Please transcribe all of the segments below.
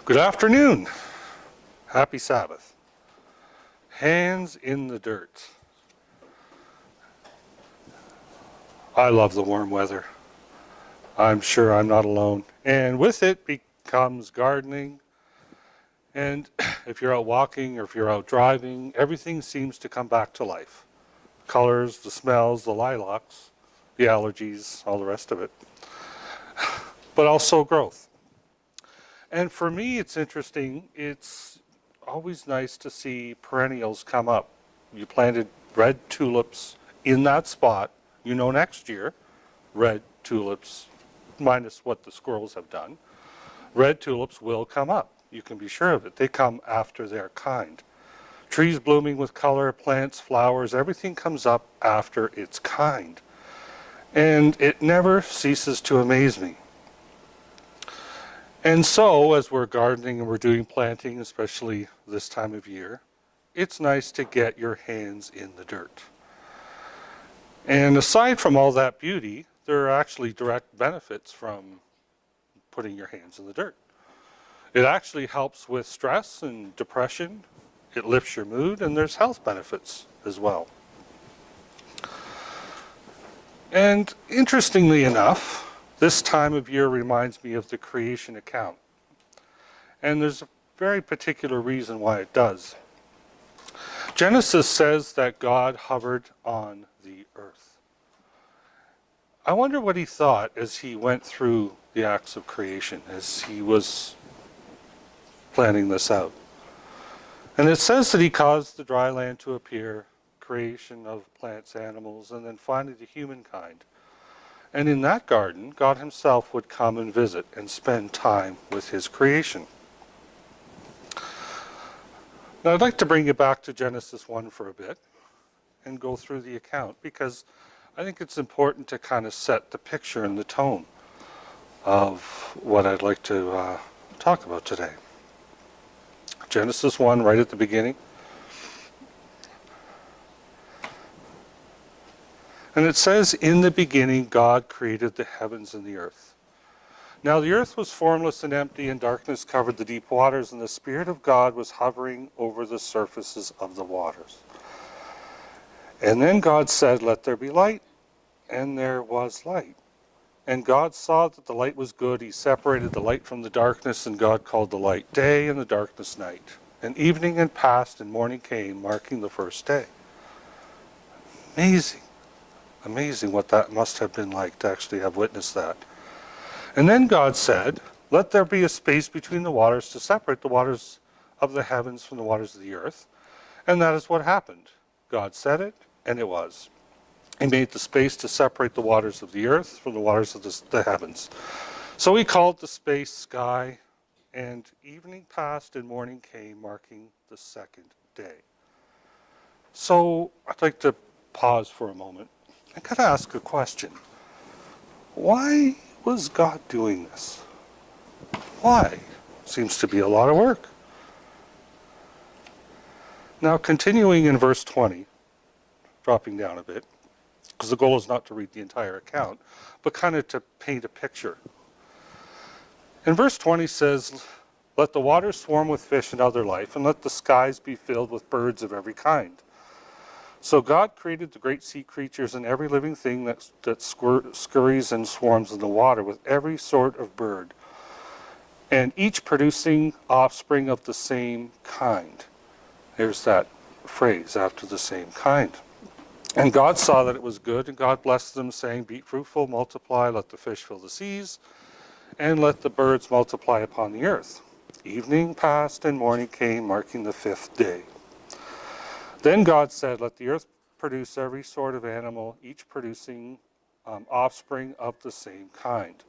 Good afternoon. Happy Sabbath. Hands in the dirt. I love the warm weather. I'm sure I'm not alone. And with it comes gardening. And if you're out walking or if you're out driving, everything seems to come back to life. Colors, the smells, the lilacs, the allergies, all the rest of it. But also growth. And for me, it's interesting. It's always nice to see perennials come up. You planted red tulips in that spot. You know next year, red tulips, minus what the squirrels have done, red tulips will come up. You can be sure of it. They come after their kind. Trees blooming with color, plants, flowers, everything comes up after its kind. And it never ceases to amaze me. And so, as we're gardening and we're doing planting, especially this time of year, it's nice to get your hands in the dirt. And aside from all that beauty, there are actually direct benefits from putting your hands in the dirt. It actually helps with stress and depression. It lifts your mood, and there's health benefits as well. And interestingly enough, this time of year reminds me of the creation account. And there's a very particular reason why it does. Genesis says that God hovered on the earth. I wonder what he thought as he went through the acts of creation, as he was planning this out. And it says that he caused the dry land to appear, creation of plants, animals, and then finally the humankind. And in that garden, God himself would come and visit and spend time with his creation. Now I'd like to bring you back to Genesis 1 for a bit and go through the account, because I think it's important to kind of set the picture and the tone of what I'd like to talk about today. Genesis 1, right at the beginning. And it says, "In the beginning God created the heavens and the earth. Now the earth was formless and empty, and darkness covered the deep waters, and the Spirit of God was hovering over the surfaces of the waters. And then God said, 'Let there be light,' and there was light. And God saw that the light was good. He separated the light from the darkness, and God called the light day and the darkness night. And evening had passed, and morning came, marking the first day." Amazing. Amazing what that must have been like to actually have witnessed that. And then God said, "Let there be a space between the waters to separate the waters of the heavens from the waters of the earth." And that is what happened. God said it, and it was. He made the space to separate the waters of the earth from the waters of the heavens. So he called the space sky, and evening passed and morning came, marking the second day. So I'd like to pause for a moment. I gotta ask a question. Why was God doing this? Why? Seems to be a lot of work. Now, continuing in verse 20, dropping down a bit, because the goal is not to read the entire account, but kind of to paint a picture. In verse 20 says, "Let the waters swarm with fish and other life, and let the skies be filled with birds of every kind." So God created the great sea creatures and every living thing that scurries and swarms in the water, with every sort of bird, and each producing offspring of the same kind. There's that phrase, after the same kind. "And God saw that it was good, and God blessed them, saying, 'Be fruitful, multiply, let the fish fill the seas, and let the birds multiply upon the earth.' Evening passed and morning came, marking the fifth day. Then God said, 'Let the earth produce every sort of animal, each producing offspring of the same kind,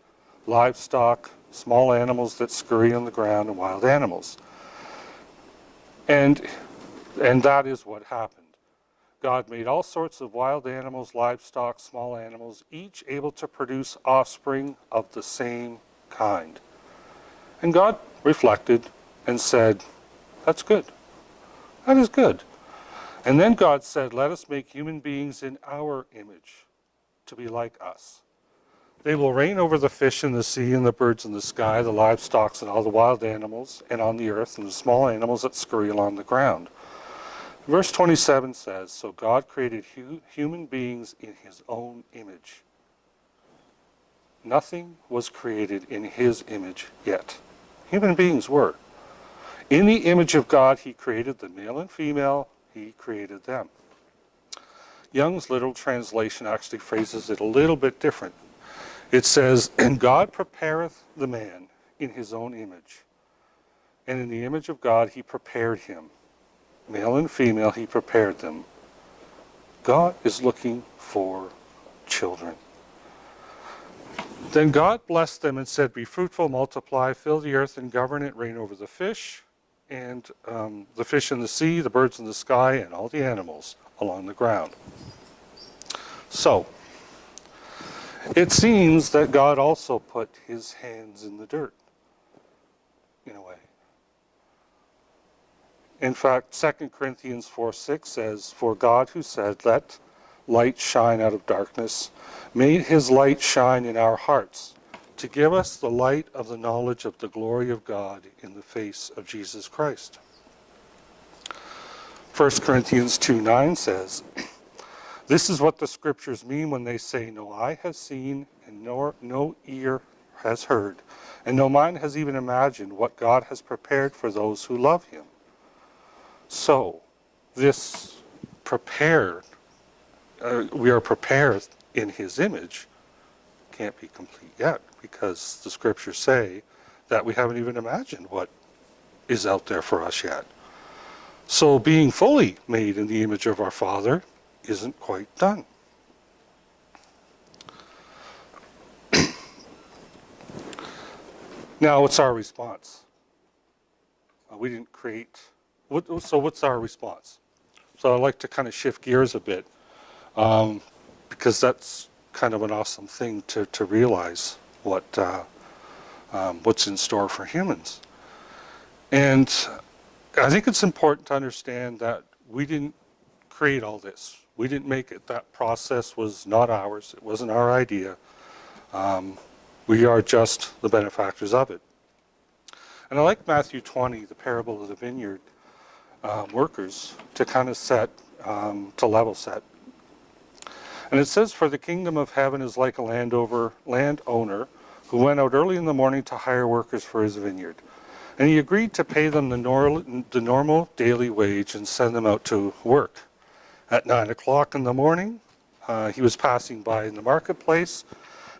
livestock, small animals that scurry on the ground, and wild animals.' And that is what happened. God made all sorts of wild animals, livestock, small animals, each able to produce offspring of the same kind. And God reflected and said, 'That's good. That is good.' And then God said, 'Let us make human beings in our image, to be like us.' They will reign over the fish in the sea and the birds in the sky, the livestock and all the wild animals and on the earth, and the small animals that scurry along the ground. Verse 27 says, so God created human beings in his own image. Nothing was created in his image yet. Human beings were. In the image of God, he created the male and female, he created them. Young's literal translation actually phrases it a little bit different. It says, and God prepareth the man in his own image. And in the image of God he prepared him. Male and female he prepared them. God is looking for children. Then God blessed them and said, be fruitful, multiply, fill the earth and govern it, reign over the fish, and the fish in the sea, the birds in the sky, and all the animals along the ground. So, it seems that God also put his hands in the dirt, in a way. In fact, 2 Corinthians 4:6 says, for God who said, let light shine out of darkness, made his light shine in our hearts, to give us the light of the knowledge of the glory of God in the face of Jesus Christ. 1 Corinthians 2:9 says, this is what the scriptures mean when they say, no eye has seen, and no ear has heard, and no mind has even imagined what God has prepared for those who love him. So, this prepared, we are prepared in his image, can't be complete yet, because the scriptures say that we haven't even imagined what is out there for us yet. So being fully made in the image of our Father isn't quite done. Now, what's our response? We didn't create... So what's our response? So I'd like to kind of shift gears a bit, because that's kind of an awesome thing to realize what's in store for humans. And I think it's important to understand that we didn't create all this. We didn't make it. That process was not ours. It wasn't our idea. We are just the benefactors of it. And I like Matthew 20, the parable of the vineyard workers, to kind of to level set. And it says, for the kingdom of heaven is like a landowner who went out early in the morning to hire workers for his vineyard. And he agreed to pay them the normal daily wage and send them out to work. At 9 o'clock in the morning, he was passing by in the marketplace,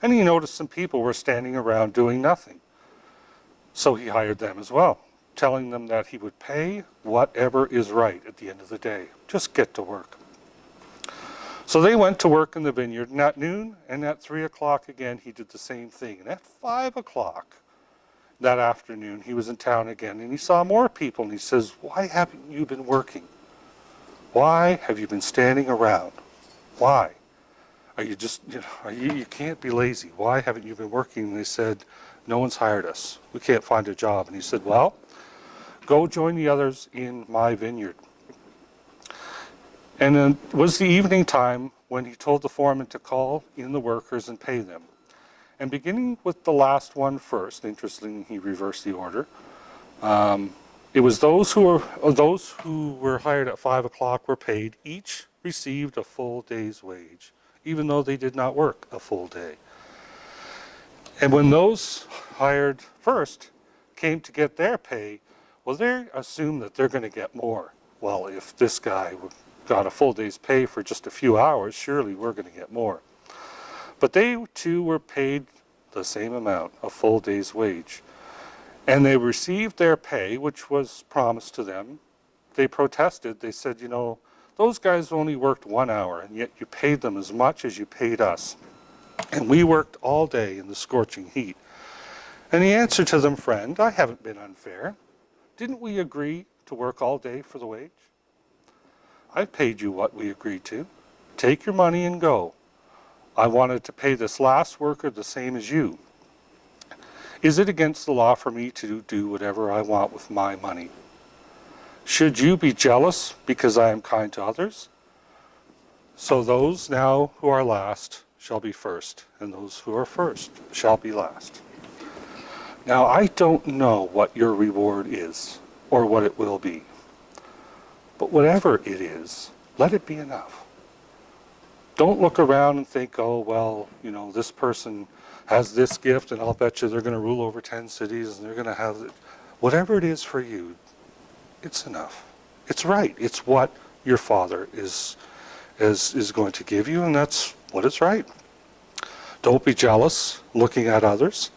and he noticed some people were standing around doing nothing. So he hired them as well, telling them that he would pay whatever is right at the end of the day. Just get to work. So they went to work in the vineyard, and at noon and at 3 o'clock again, he did the same thing. And at 5 o'clock that afternoon, he was in town again, and he saw more people, and he says, why haven't you been working? Why have you been standing around? Why? Are you just, you can't be lazy. Why haven't you been working? And they said, no one's hired us. We can't find a job. And he said, well, go join the others in my vineyard. And then it was the evening time when he told the foreman to call in the workers and pay them. And beginning with the last one first, interestingly, he reversed the order. It was those who were hired at 5 o'clock were paid. Each received a full day's wage, even though they did not work a full day. And when those hired first came to get their pay, well, they assumed that they're going to get more. Well, if this guy got a full day's pay for just a few hours, surely we're going to get more. But they too were paid the same amount, a full day's wage. And they received their pay, which was promised to them. They protested. They said, those guys only worked 1 hour, and yet you paid them as much as you paid us. And we worked all day in the scorching heat. And he answered to them, friend, I haven't been unfair. Didn't we agree to work all day for the wage? I've paid you what we agreed to. Take your money and go. I wanted to pay this last worker the same as you. Is it against the law for me to do whatever I want with my money? Should you be jealous because I am kind to others? So those now who are last shall be first, and those who are first shall be last. Now, I don't know what your reward is, or what it will be. But whatever it is, let it be enough. Don't look around and think, oh, well, this person has this gift, and I'll bet you they're going to rule over 10 cities, and they're going to have it. Whatever it is for you, it's enough. It's right. It's what your Father is going to give you, and that's what is right. Don't be jealous looking at others.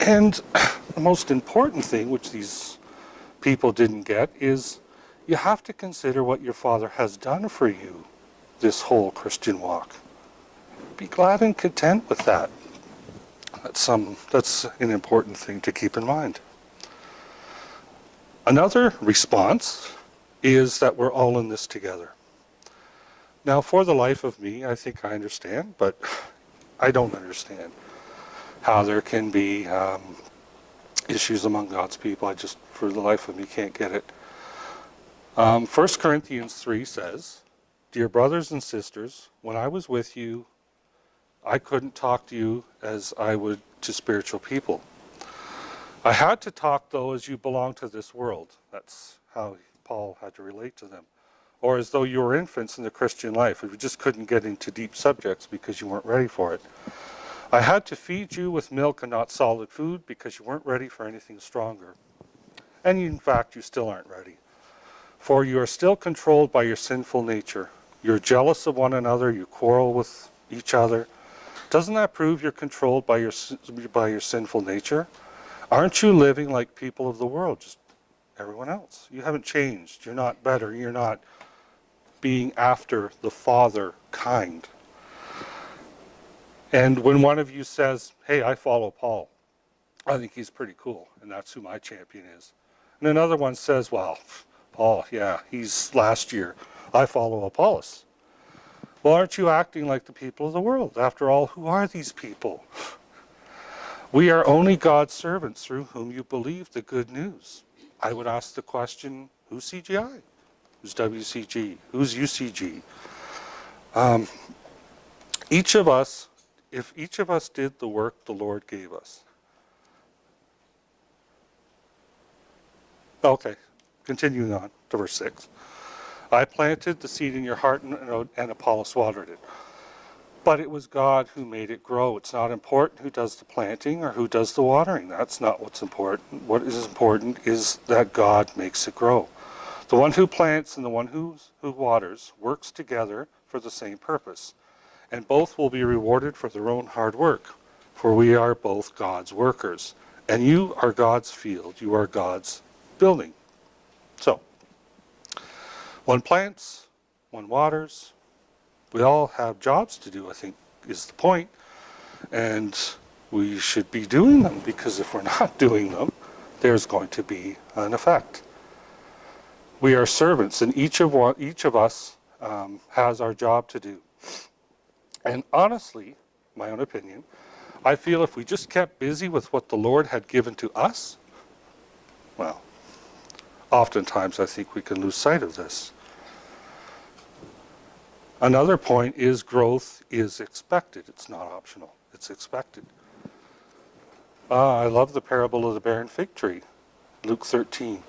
And the most important thing, which these people didn't get, is you have to consider what your Father has done for you this whole Christian walk. Be glad and content with that. That's an important thing to keep in mind. Another response is that we're all in this together. Now, for the life of me, I think I understand, but I don't understand how there can be issues among God's people. I just, for the life of me, can't get it. 1 Corinthians 3 says, "Dear brothers and sisters, when I was with you, I couldn't talk to you as I would to spiritual people. I had to talk, though, as you belong to this world." That's how Paul had to relate to them. Or as though you were infants in the Christian life. You just couldn't get into deep subjects because you weren't ready for it. "I had to feed you with milk and not solid food because you weren't ready for anything stronger. And in fact, you still aren't ready. For you are still controlled by your sinful nature. You're jealous of one another. You quarrel with each other. Doesn't that prove you're controlled by your sinful nature? Aren't you living like people of the world, just everyone else? You haven't changed. You're not better. You're not being after the Father kind. And when one of you says, hey, I follow Paul, I think he's pretty cool, and that's who my champion is. And another one says, well, Paul, yeah, he's last year. I follow Apollos. Well, aren't you acting like the people of the world? After all, who are these people? We are only God's servants through whom you believe the good news. I would ask the question, who's CGI? Who's WCG? Who's UCG? Each of us, if each of us did the work the Lord gave us. Okay, continuing on to verse 6. I planted the seed in your heart and Apollos watered it. But it was God who made it grow. It's not important who does the planting or who does the watering. That's not what's important. What is important is that God makes it grow. The one who plants and the one who waters works together for the same purpose. And both will be rewarded for their own hard work. For we are both God's workers. And you are God's field. You are God's building. So, one plants, one waters. We all have jobs to do, I think, is the point. And we should be doing them, because if we're not doing them, there's going to be an effect. We are servants, and each of us has our job to do. And honestly, my own opinion, I feel if we just kept busy with what the Lord had given to us, well, oftentimes I think we can lose sight of this. Another point is growth is expected. It's not optional. It's expected. I love the parable of the barren fig tree, Luke 13.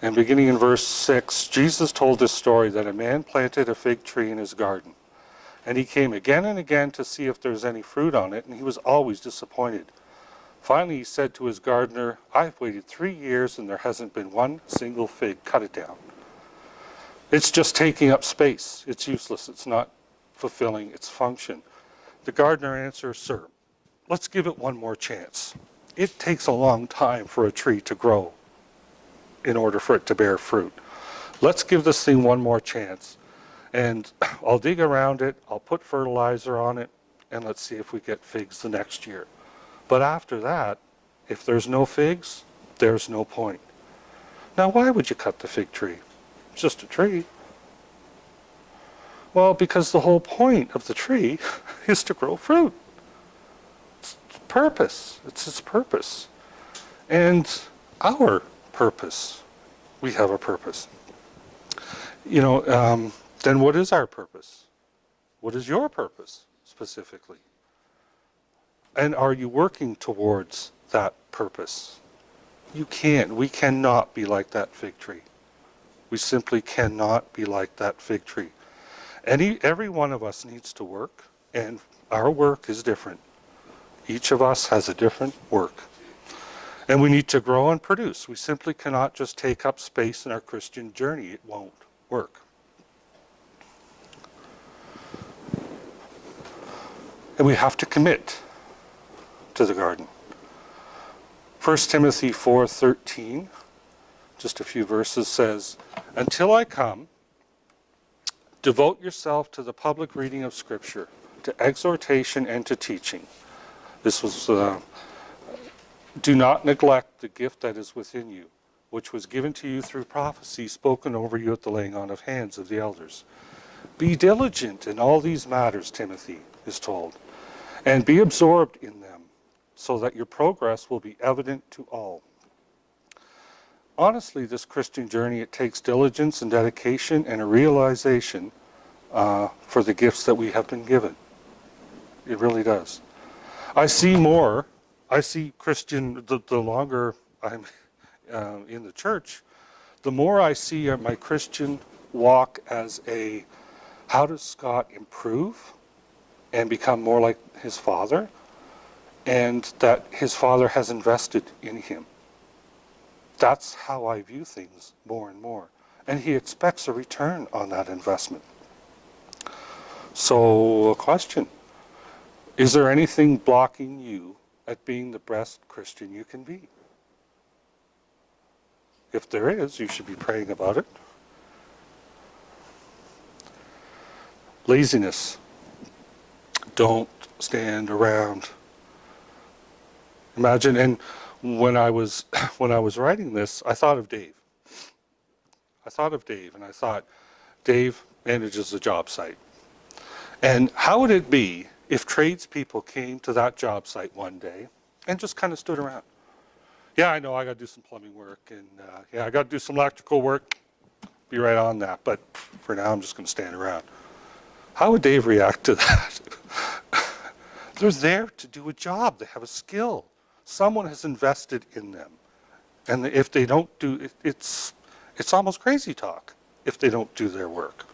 And beginning in verse 6, Jesus told this story that a man planted a fig tree in his garden. And he came again and again to see if there was any fruit on it, and he was always disappointed. Finally, he said to his gardener, I've waited 3 years and there hasn't been one single fig. Cut it down. It's just taking up space. It's useless. It's not fulfilling its function. The gardener answers, Sir, let's give it one more chance. It takes a long time for a tree to grow in order for it to bear fruit. Let's give this thing one more chance. And I'll dig around it, I'll put fertilizer on it, and let's see if we get figs the next year. But after that, if there's no figs, there's no point. Now, why would you cut the fig tree? It's just a tree. Well, because the whole point of the tree is to grow fruit. It's purpose. It's its purpose. And our purpose. We have a purpose. Then what is our purpose? What is your purpose specifically? And are you working towards that purpose? You can't. We cannot be like that fig tree. We simply cannot be like that fig tree. Every one of us needs to work, and our work is different. Each of us has a different work. And we need to grow and produce. We simply cannot just take up space in our Christian journey. It won't work. And we have to commit to the garden. 1 Timothy 4:13, just a few verses, says, "Until I come, devote yourself to the public reading of Scripture, to exhortation and to teaching." This was, "Do not neglect the gift that is within you, which was given to you through prophecy spoken over you at the laying on of hands of the elders. Be diligent in all these matters," Timothy is told, "and be absorbed in them, so that your progress will be evident to all." Honestly, this Christian journey, it takes diligence and dedication and a realization for the gifts that we have been given. It really does. I see Christian, the longer I'm in the church, the more I see my Christian walk as how does Scott improve and become more like his father, and that his father has invested in him. That's how I view things more and more. And he expects a return on that investment. So, a question. Is there anything blocking you at being the best Christian you can be? If there is, you should be praying about it. Laziness. Don't stand around. Imagine, and when I was writing this, I thought of Dave. And I thought, Dave manages a job site. And how would it be if tradespeople came to that job site one day and just kind of stood around? Yeah, I know I got to do some plumbing work, and I got to do some electrical work. Be right on that. But for now, I'm just going to stand around. How would Dave react to that? They're there to do a job. They have a skill. Someone has invested in them. And if they don't do it, it's almost crazy talk if they don't do their work.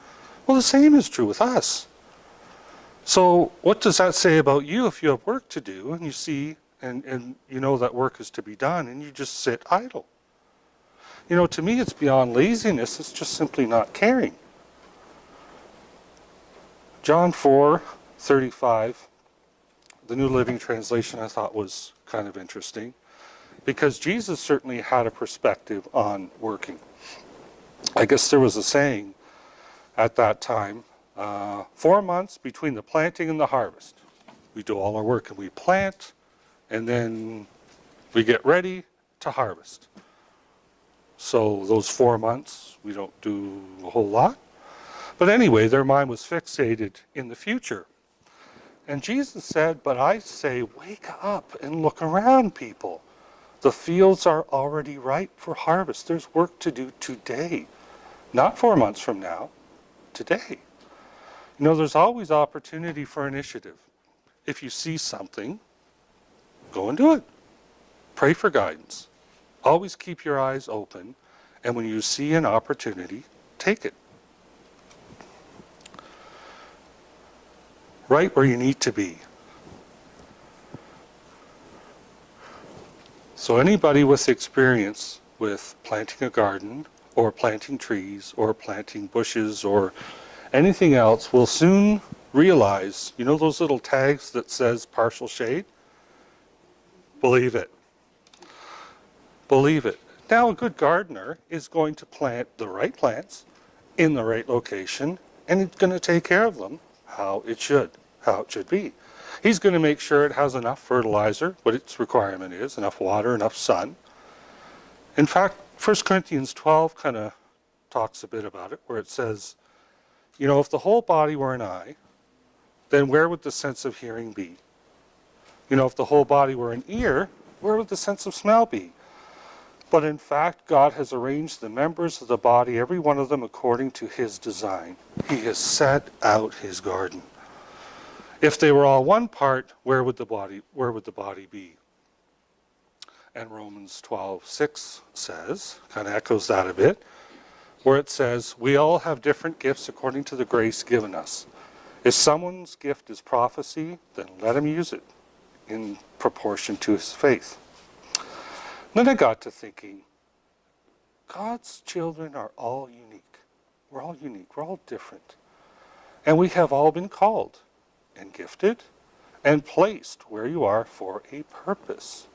Well, the same is true with us. So what does that say about you if you have work to do and you see and you know that work is to be done and you just sit idle? To me, it's beyond laziness. It's just simply not caring. John 4:35, the New Living Translation, I thought was kind of interesting, because Jesus certainly had a perspective on working. I guess there was a saying at that time, 4 months between the planting and the harvest. We do all our work and we plant, and then we get ready to harvest. So those 4 months, we don't do a whole lot. But anyway, their mind was fixated in the future. And Jesus said, "But I say, wake up and look around, people. The fields are already ripe for harvest. There's work to do today. Not 4 months from now, today." There's always opportunity for initiative. If you see something, go and do it. Pray for guidance. Always keep your eyes open, and when you see an opportunity, take it. Right where you need to be. So anybody with experience with planting a garden, or planting trees, or planting bushes, or anything else will soon realize, those little tags that says partial shade? Believe it. Believe it. Now, a good gardener is going to plant the right plants in the right location, and it's going to take care of them how it should be. He's going to make sure it has enough fertilizer, what its requirement is, enough water, enough sun. In fact, 1 Corinthians 12 kind of talks a bit about it, where it says, if the whole body were an eye, then where would the sense of hearing be? If the whole body were an ear, where would the sense of smell be? But in fact, God has arranged the members of the body, every one of them according to his design. He has set out his garden. If they were all one part, where would the body be? And Romans 12:6 says, kind of echoes that a bit, where it says, we all have different gifts according to the grace given us. If someone's gift is prophecy, then let him use it in proportion to his faith. Then I got to thinking, God's children are all unique. We're all unique. We're all different. And we have all been called and gifted and placed where you are for a purpose.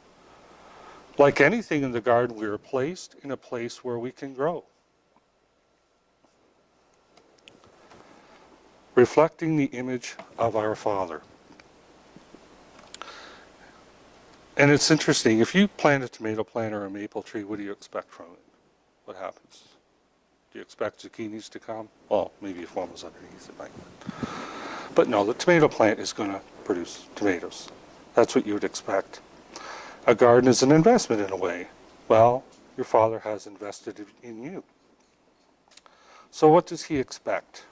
Like anything in the garden, we are placed in a place where we can grow. Reflecting the image of our Father. And it's interesting, if you plant a tomato plant or a maple tree, what do you expect from it? What happens? Do you expect zucchinis to come? Well, maybe if one was underneath it might. But no, the tomato plant is going to produce tomatoes. That's what you would expect. A garden is an investment in a way. Well, your Father has invested in you. So what does he expect?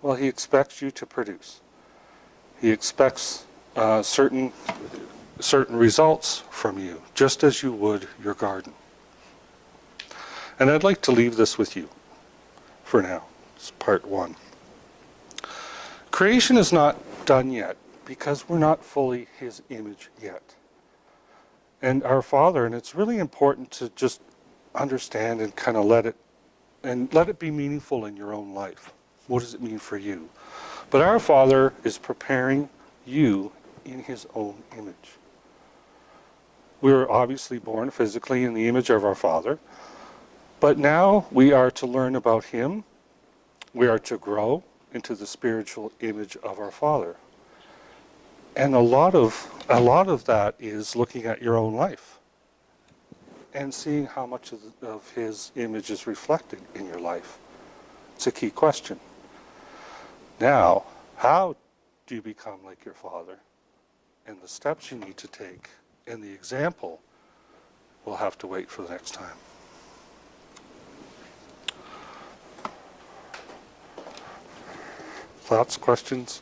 Well, he expects you to produce. He expects certain results from you, just as you would your garden. And I'd like to leave this with you for now. It's part 1. Creation is not done yet because we're not fully his image yet. And our Father, and it's really important to just understand and kind of let it be meaningful in your own life. What does it mean for you? But our Father is preparing you in his own image. We were obviously born physically in the image of our Father, but now we are to learn about him. We are to grow into the spiritual image of our Father. And a lot of that is looking at your own life and seeing how much of his image is reflected in your life. It's a key question. Now, how do you become like your Father? And the steps you need to take and the example will have to wait for the next time. Thoughts, questions?